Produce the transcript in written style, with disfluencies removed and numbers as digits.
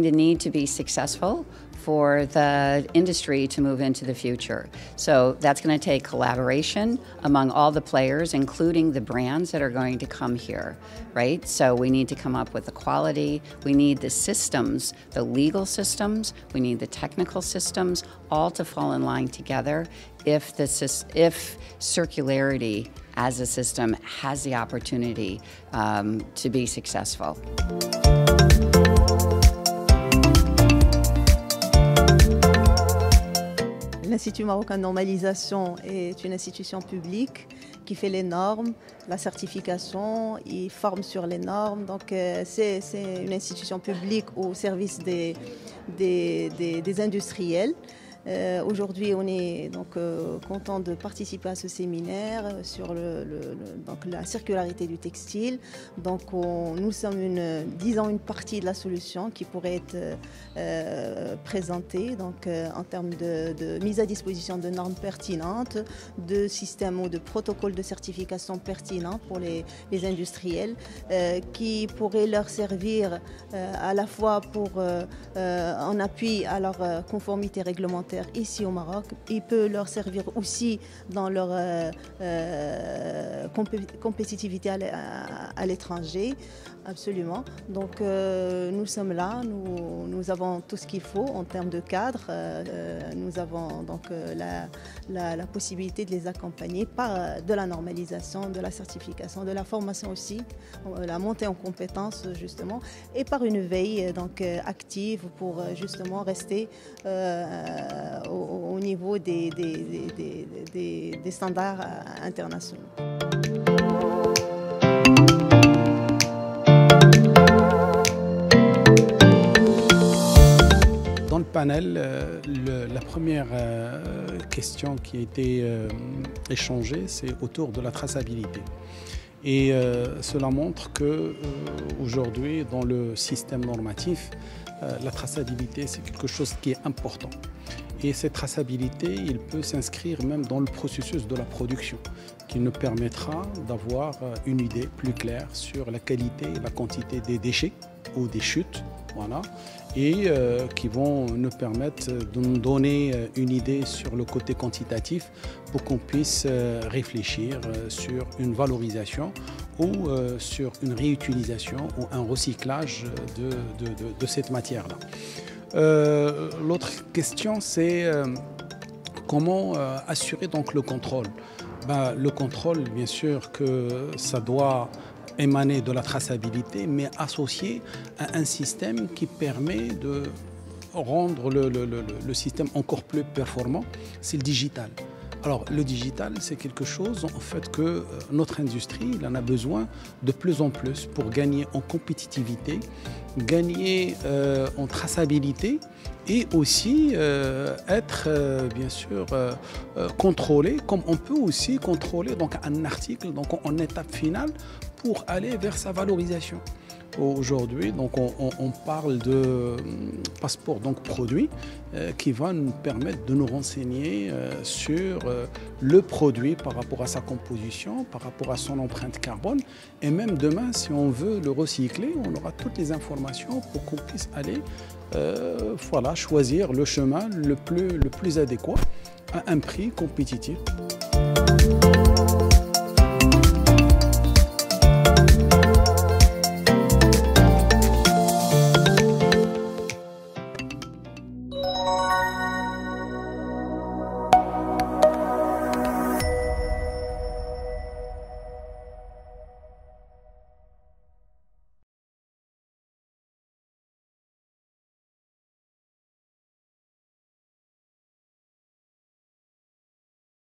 going to need to be successful for the industry to move into the future. So that's going to take collaboration among all the players, including the brands that are going to come here, right? So we need to come up with the quality, we need the systems, the legal systems, we need the technical systems, all to fall in line together if circularity as a system has the opportunity to be successful. L'Institut marocain de normalisation est une institution publique qui fait les normes, la certification, il forme sur les normes. Donc c'est une institution publique au service des industriels. Aujourd'hui, on est donc content de participer à ce séminaire sur donc la circularité du textile. Donc nous sommes une partie de la solution qui pourrait être présentée donc, en termes de mise à disposition de normes pertinentes, de systèmes ou de protocoles de certification pertinents pour les industriels qui pourraient leur servir à la fois en appui à leur conformité réglementaire ici au Maroc. Il peut leur servir aussi dans leur compétitivité à l'étranger, absolument. Donc nous sommes là, nous avons tout ce qu'il faut en termes de cadre. Nous avons donc la possibilité de les accompagner par de la normalisation, de la certification, de la formation aussi, la montée en compétences justement, et par une veille donc active pour justement rester au niveau des standards internationaux. Dans le panel, la première question qui a été échangée, c'est autour de la traçabilité. Et cela montre qu'aujourd'hui, dans le système normatif, la traçabilité, c'est quelque chose qui est important. Et cette traçabilité, il peut s'inscrire même dans le processus de la production, qui nous permettra d'avoir une idée plus claire sur la qualité et la quantité des déchets ou des chutes, voilà, et qui vont nous permettre de nous donner une idée sur le côté quantitatif pour qu'on puisse réfléchir sur une valorisation ou sur une réutilisation ou un recyclage de cette matière-là. L'autre question, c'est comment assurer donc le contrôle. Le contrôle, bien sûr que ça doit émaner de la traçabilité, mais associé à un système qui permet de rendre le système encore plus performant, c'est le digital. Alors le digital, c'est quelque chose en fait que notre industrie en a besoin de plus en plus pour gagner en compétitivité, gagner en traçabilité et aussi être bien sûr contrôlé, comme on peut aussi contrôler donc, un article donc, en étape finale pour aller vers sa valorisation. Aujourd'hui, donc on parle de passeport donc produit qui va nous permettre de nous renseigner sur le produit par rapport à sa composition, par rapport à son empreinte carbone. Et même demain, si on veut le recycler, on aura toutes les informations pour qu'on puisse aller voilà, choisir le chemin le plus adéquat à un prix compétitif.